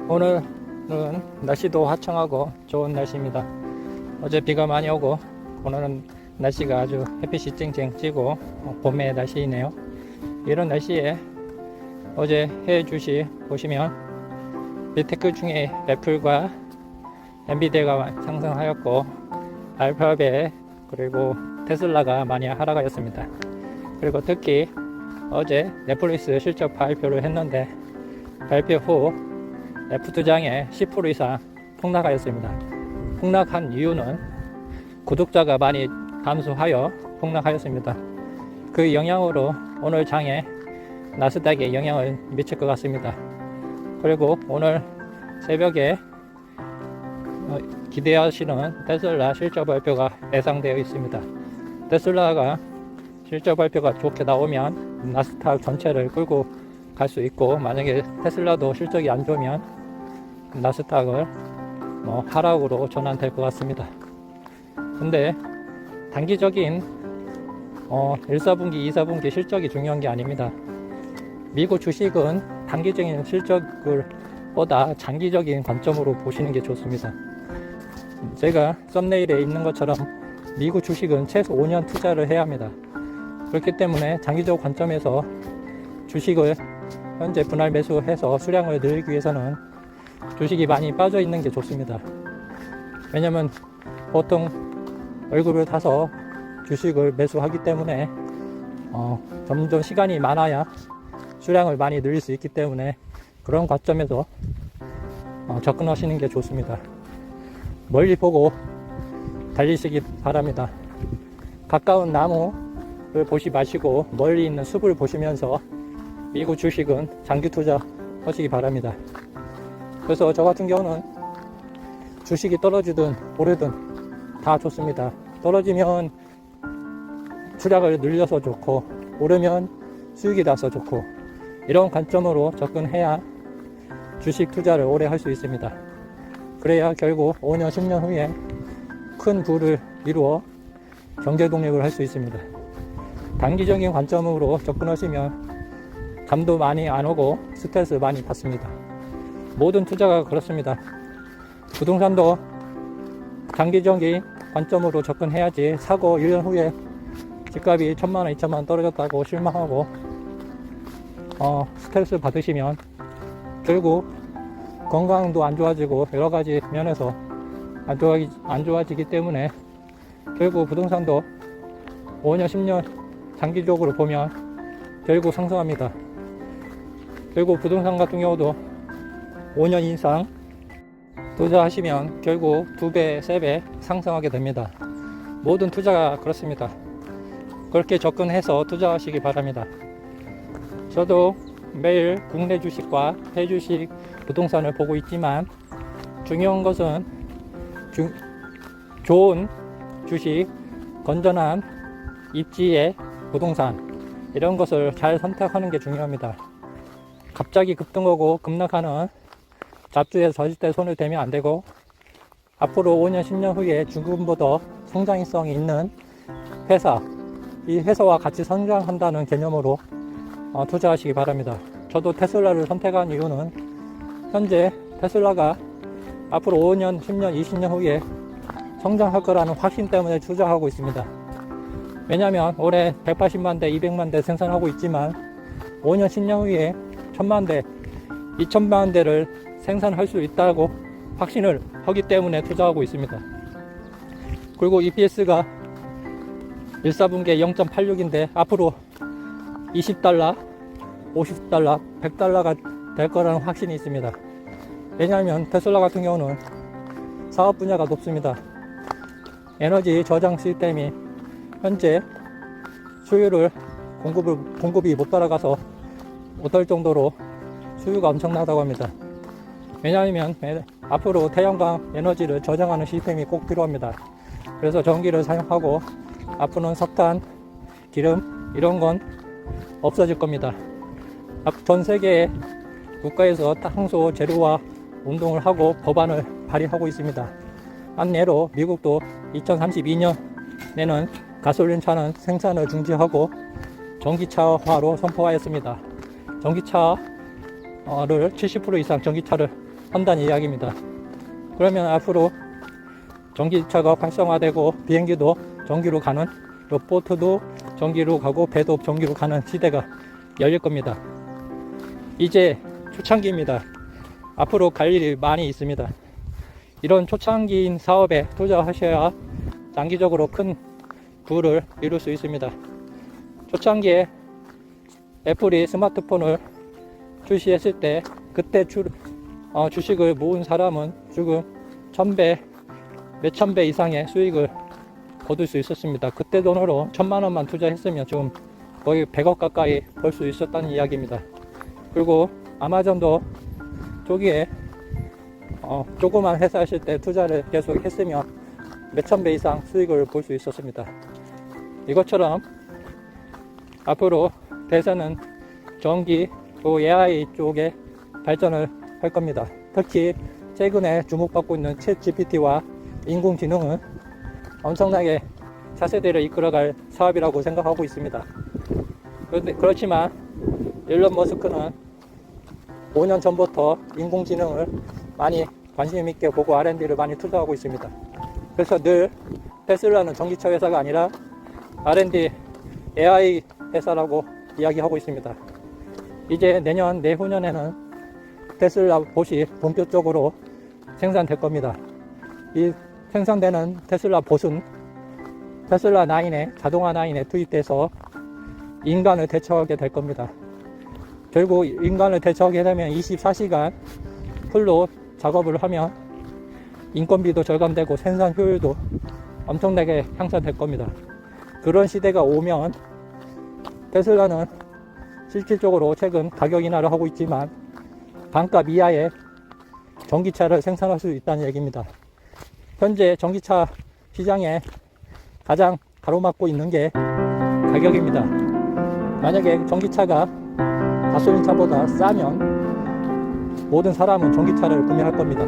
오늘은 날씨도 화창하고 좋은 날씨입니다. 어제 비가 많이 오고 오늘은 날씨가 아주 햇빛이 쨍쨍 찌고 봄의 날씨이네요. 이런 날씨에 어제 해외 주식 보시면 빅테크 중에 애플과 엔비디아가 상승하였고 알파벳 그리고 테슬라가 많이 하락하였습니다. 그리고 특히 어제 넷플릭스 실적 발표를 했는데 발표 후 F2장에 10% 이상 폭락하였습니다. 폭락한 이유는 구독자가 많이 감소하여 폭락하였습니다. 그 영향으로 오늘 장에 나스닥에 영향을 미칠 것 같습니다. 그리고 오늘 새벽에 기대하시는 테슬라 실적 발표가 예상되어 있습니다. 테슬라가 실적 발표가 좋게 나오면 나스닥 전체를 끌고 갈 수 있고, 만약에 테슬라도 실적이 안 좋으면 나스닥을 하락으로 전환될 것 같습니다. 근데 단기적인 1, 4분기, 2, 4분기 실적이 중요한 게 아닙니다. 미국 주식은 단기적인 실적을 보다 장기적인 관점으로 보시는 게 좋습니다. 제가 썸네일에 있는 것처럼 미국 주식은 최소 5년 투자를 해야 합니다. 그렇기 때문에 장기적 관점에서 주식을 현재 분할 매수해서 수량을 늘리기 위해서는 주식이 많이 빠져 있는 게 좋습니다. 왜냐면 보통 얼굴을 타서 주식을 매수하기 때문에 점점 시간이 많아야 수량을 많이 늘릴 수 있기 때문에 그런 관점에서 접근하시는 게 좋습니다. 멀리 보고 달리시기 바랍니다. 가까운 나무를 보시 마시고 멀리 있는 숲을 보시면서 미국 주식은 장기 투자 하시기 바랍니다. 그래서 저 같은 경우는 주식이 떨어지든 오르든 다 좋습니다. 떨어지면 수량을 늘려서 좋고 오르면 수익이 나서 좋고, 이런 관점으로 접근해야 주식 투자를 오래 할 수 있습니다. 그래야 결국 5년, 10년 후에 큰 부를 이루어 경제 독립을 할 수 있습니다. 단기적인 관점으로 접근하시면 잠도 많이 안 오고 스트레스 많이 받습니다. 모든 투자가 그렇습니다. 부동산도 장기적인 관점으로 접근해야지 사고 1년 후에 집값이 1,000만원, 2,000만원 떨어졌다고 실망하고 스트레스 받으시면 결국 건강도 안 좋아지고 여러가지 면에서 안 좋아지기 때문에 결국 부동산도 5년, 10년 장기적으로 보면 결국 상승합니다. 결국 부동산 같은 경우도 5년 이상 투자하시면 결국 2배, 3배 상승하게 됩니다. 모든 투자가 그렇습니다. 그렇게 접근해서 투자하시기 바랍니다. 저도 매일 국내 주식과 해외 주식 부동산을 보고 있지만 중요한 것은 좋은 주식, 건전한 입지의 부동산, 이런 것을 잘 선택하는 게 중요합니다. 갑자기 급등하고 급락하는 잡주에 절대 손을 대면 안 되고, 앞으로 5년, 10년 후에 지금보다 성장성이 있는 회사, 이 회사와 같이 성장한다는 개념으로 투자하시기 바랍니다. 저도 테슬라를 선택한 이유는 현재 테슬라가 앞으로 5년, 10년, 20년 후에 성장할 거라는 확신 때문에 투자하고 있습니다. 왜냐하면 올해 180만 대, 200만 대 생산하고 있지만 5년, 10년 후에 1000만 대, 2000만 대를 생산할 수 있다고 확신을 하기 때문에 투자하고 있습니다. 그리고 EPS가 1, 4분기에 0.86인데 앞으로 20달러, 50달러, 100달러가 될 거라는 확신이 있습니다. 왜냐하면 테슬라 같은 경우는 사업 분야가 높습니다. 에너지 저장 시스템이 현재 수요를 공급이 못 따라가서 못할 정도로 수요가 엄청나다고 합니다. 왜냐하면 앞으로 태양광 에너지를 저장하는 시스템이 꼭 필요합니다. 그래서 전기를 사용하고 앞으로는 석탄, 기름 이런 건 없어질 겁니다. 전 세계의 국가에서 탄소 제로화 운동을 하고 법안을 발의하고 있습니다. 한 예로 미국도 2032년에는 가솔린 차는 생산을 중지하고 전기차화로 선포하였습니다. 전기차를 70% 이상 전기차를 한다는 이야기입니다. 그러면 앞으로 전기차가 활성화되고 비행기도 전기로 가는, 로봇도 전기로 가고 배도 전기로 가는 시대가 열릴 겁니다. 이제 초창기입니다. 앞으로 갈 일이 많이 있습니다. 이런 초창기인 사업에 투자하셔야 장기적으로 큰 부를 이룰 수 있습니다. 초창기에 애플이 스마트폰을 출시했을 때 그때 주식을 모은 사람은 지금 1000배, 몇천 배 이상의 수익을 거둘 수 있었습니다. 그때 돈으로 1000만 원만 투자했으면 지금 거의 100억 가까이 벌 수 있었다는 이야기입니다. 그리고 아마존도 초기에 조그만 회사 하실 때 투자를 계속 했으면 몇천 배 이상 수익을 볼 수 있었습니다. 이것처럼 앞으로 대세는 전기 또 AI 쪽에 발전을 할 겁니다. 특히 최근에 주목받고 있는 챗 GPT와 인공지능은 엄청나게 차세대를 이끌어갈 사업이라고 생각하고 있습니다. 그렇지만 일론 머스크는 5년 전부터 인공지능을 많이 관심 있게 보고 R&D를 많이 투자하고 있습니다. 그래서 늘 테슬라는 전기차 회사가 아니라 R&D AI 회사라고 이야기하고 있습니다. 이제 내년 내후년에는 테슬라 봇이 본격적으로 생산될 겁니다. 이 생산되는 테슬라 봇은 테슬라 9에 자동화 9에 투입돼서 인간을 대처하게 될 겁니다. 결국 인간을 대처하게 되면 24시간 풀로 작업을 하면 인건비도 절감되고 생산 효율도 엄청나게 향상될 겁니다. 그런 시대가 오면 테슬라는 실질적으로 최근 가격 인하를 하고 있지만 반값 이하의 전기차를 생산할 수 있다는 얘기입니다. 현재 전기차 시장에 가장 가로막고 있는 게 가격입니다. 만약에 전기차가 가솔린차보다 싸면 모든 사람은 전기차를 구매할 겁니다.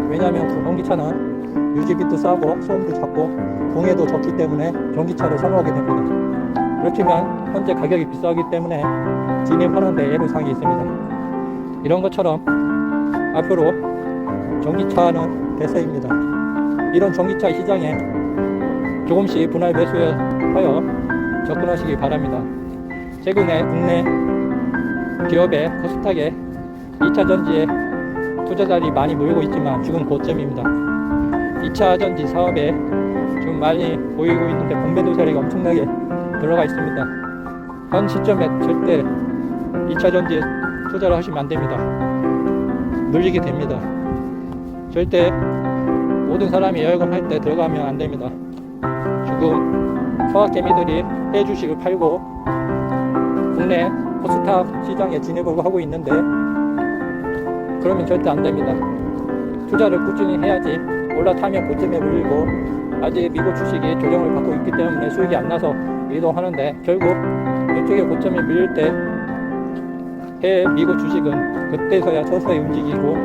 왜냐하면 그 전기차는 유지비도 싸고 소음도 작고 공해도 적기 때문에 전기차를 선호하게 됩니다. 그렇지만 현재 가격이 비싸기 때문에 진입하는 데 애로사항이 있습니다. 이런 것처럼 앞으로 전기차는 대세입니다. 이런 전기차 시장에 조금씩 분할 매수하여 접근하시기 바랍니다. 최근에 국내 기업의 코스닥에 2차 전지에 투자자들이 많이 몰고 있지만 지금 고점입니다. 2차 전지 사업에 지금 많이 보이고 있는데 공매도세가 엄청나게 들어가 있습니다. 현 시점에 절대 2차 전지에 투자를 하시면 안 됩니다. 물리게 됩니다. 절대 모든 사람이 여행을 할 때 들어가면 안 됩니다. 지금 서학개미들이 해외 주식을 팔고 국내 코스닥 시장에 진입을 하고 있는데 그러면 절대 안 됩니다. 투자를 꾸준히 해야지 올라타면 고점에 물리고 아직 미국 주식이 조정을 받고 있기 때문에 수익이 안 나서 이동하는데 결국 이쪽에 고점에 밀릴 때 해외 미국 주식은 그때서야 서서히 움직이고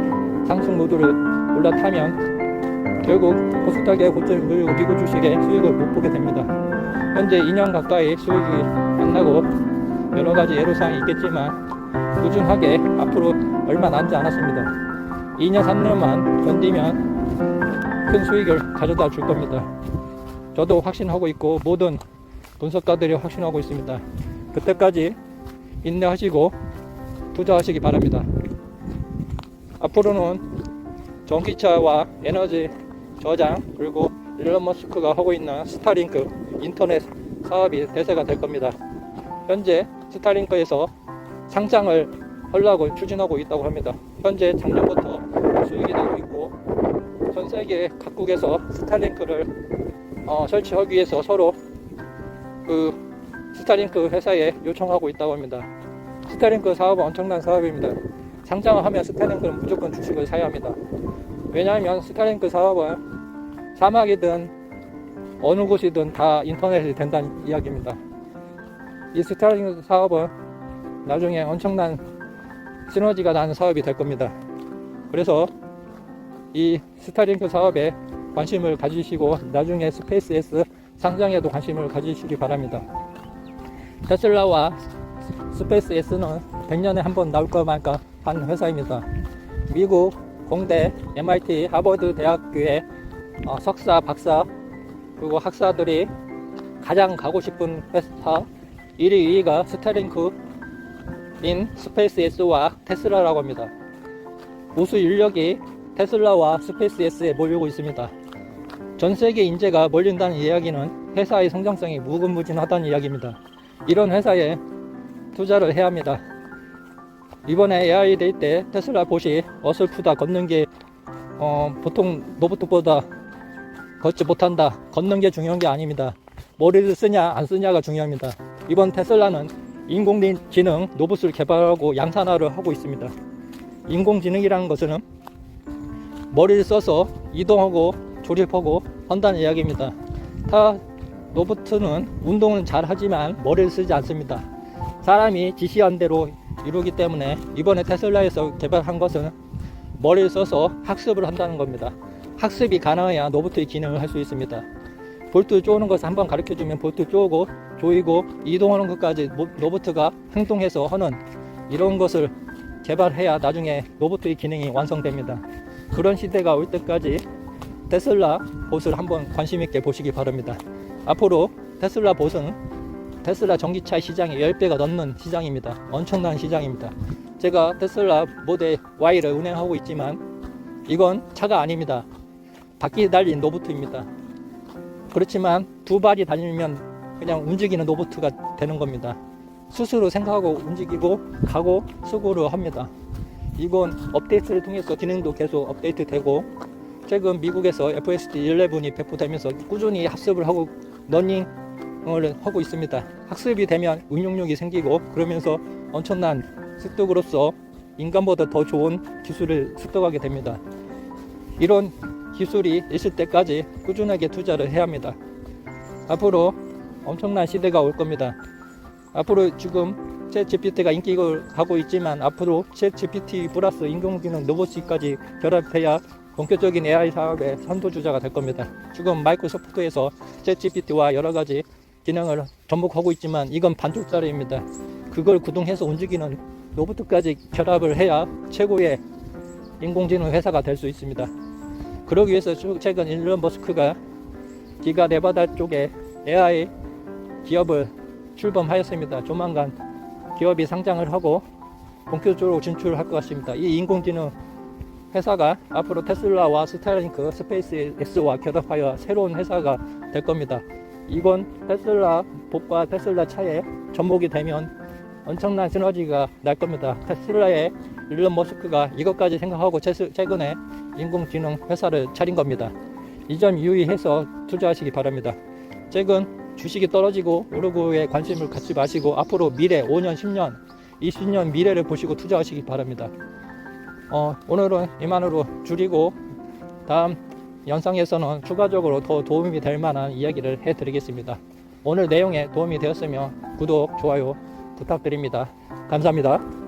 상승 모드를 올라타면 결국 코스닥의 고점에 물리고 미국 주식의 수익을 못 보게 됩니다. 현재 2년 가까이 수익이 안 나고 여러 가지 애로사항이 있겠지만 꾸준하게 앞으로 얼마 남지 않았습니다. 2년 3년만 견디면 큰 수익을 가져다 줄 겁니다. 저도 확신하고 있고 모든 분석가들이 확신하고 있습니다. 그때까지 인내하시고 투자하시기 바랍니다. 앞으로는 전기차와 에너지 저장 그리고 일론 머스크가 하고 있는 스타링크 인터넷 사업이 대세가 될 겁니다. 현재 스타링크에서 상장을 하려고 추진하고 있다고 합니다. 현재 작년부터 수익이 나고 있고 전 세계 각국에서 스타링크를 설치하기 위해서 서로 그 스타링크 회사에 요청하고 있다고 합니다. 스타링크 사업은 엄청난 사업입니다. 상장을 하면 스타링크는 무조건 주식을 사야 합니다. 왜냐하면 스타링크 사업은 사막이든 어느 곳이든 다 인터넷이 된다는 이야기입니다. 이 스타링크 사업은 나중에 엄청난 시너지가 나는 사업이 될 겁니다. 그래서 이 스타링크 사업에 관심을 가지시고 나중에 스페이스X 상장에도 관심을 가지시기 바랍니다. 테슬라와 스페이스X는 100년에 한 번 나올까 말까 한 회사입니다. 미국 공대, MIT, 하버드 대학교의 석사, 박사 그리고 학사들이 가장 가고 싶은 회사 1위, 2위가 스타링크인 스페이스X와 테슬라라고 합니다. 우수 인력이 테슬라와 스페이스X에 몰리고 있습니다. 전 세계 인재가 몰린다는 이야기는 회사의 성장성이 무궁무진하다는 이야기입니다. 이런 회사에 투자를 해야 합니다. 이번에 AI 데이 때 테슬라 봇이 어설프다, 걷는 게 보통 로봇보다 걷지 못한다, 걷는 게 중요한 게 아닙니다. 머리를 쓰냐 안 쓰냐가 중요합니다. 이번 테슬라는 인공지능 로봇을 개발하고 양산화를 하고 있습니다. 인공지능이라는 것은 머리를 써서 이동하고 조립하고 한다는 이야기입니다. 타 로봇은 운동은 잘 하지만 머리를 쓰지 않습니다. 사람이 지시한 대로 이루기 때문에 이번에 테슬라에서 개발한 것은 머리를 써서 학습을 한다는 겁니다. 학습이 가능해야 로봇의 기능을 할 수 있습니다. 볼트 쪼는 것을 한번 가르쳐주면 볼트 쪼고 조이고 이동하는 것까지 로봇가 행동해서 하는 이런 것을 개발해야 나중에 로봇의 기능이 완성됩니다. 그런 시대가 올 때까지 테슬라 봇을 한번 관심 있게 보시기 바랍니다. 앞으로 테슬라 봇은 테슬라 전기차 시장이 10배가 넘는 시장입니다. 엄청난 시장입니다. 제가 테슬라 모델 Y를 운행하고 있지만 이건 차가 아닙니다. 바퀴 달린 로봇입니다. 그렇지만 두 발이 달리면 그냥 움직이는 로봇가 되는 겁니다. 스스로 생각하고 움직이고 가고 수고를 합니다. 이건 업데이트를 통해서 기능도 계속 업데이트 되고 최근 미국에서 FSD 11이 배포되면서 꾸준히 학습을 하고 러닝을 하고 있습니다. 학습이 되면 응용력이 생기고 그러면서 엄청난 습득으로서 인간보다 더 좋은 기술을 습득하게 됩니다. 이런 기술이 있을 때까지 꾸준하게 투자를 해야 합니다. 앞으로 엄청난 시대가 올 겁니다. 앞으로 지금 챗GPT가 인기를 하고 있지만 앞으로 챗GPT 플러스 인공지능 로봇까지 결합해야 본격적인 AI 사업의 선도주자가 될 겁니다. 지금 마이크로소프트에서 챗GPT와 여러 가지 기능을 접목하고 있지만 이건 반쪽짜리입니다. 그걸 구동해서 움직이는 로봇까지 결합을 해야 최고의 인공지능 회사가 될 수 있습니다. 그러기 위해서 최근 일론 머스크가 기가 네바다 쪽에 AI 기업을 출범하였습니다. 조만간 기업이 상장을 하고 본격적으로 진출할 것 같습니다. 이 인공지능 회사가 앞으로 테슬라와 스타링크, 스페이스X와 결합하여 새로운 회사가 될 겁니다. 이건 테슬라 봇과 테슬라 차에 접목이 되면 엄청난 시너지가 날 겁니다. 테슬라의 일론 머스크가 이것까지 생각하고 최근에 인공지능 회사를 차린 겁니다. 이 점 유의해서 투자하시기 바랍니다. 최근 주식이 떨어지고 오르고에 관심을 갖지 마시고 앞으로 미래 5년, 10년, 20년 미래를 보시고 투자하시기 바랍니다. 오늘은 이만으로 줄이고 다음 영상에서는 추가적으로 더 도움이 될 만한 이야기를 해드리겠습니다. 오늘 내용에 도움이 되었으면 구독, 좋아요 부탁드립니다. 감사합니다.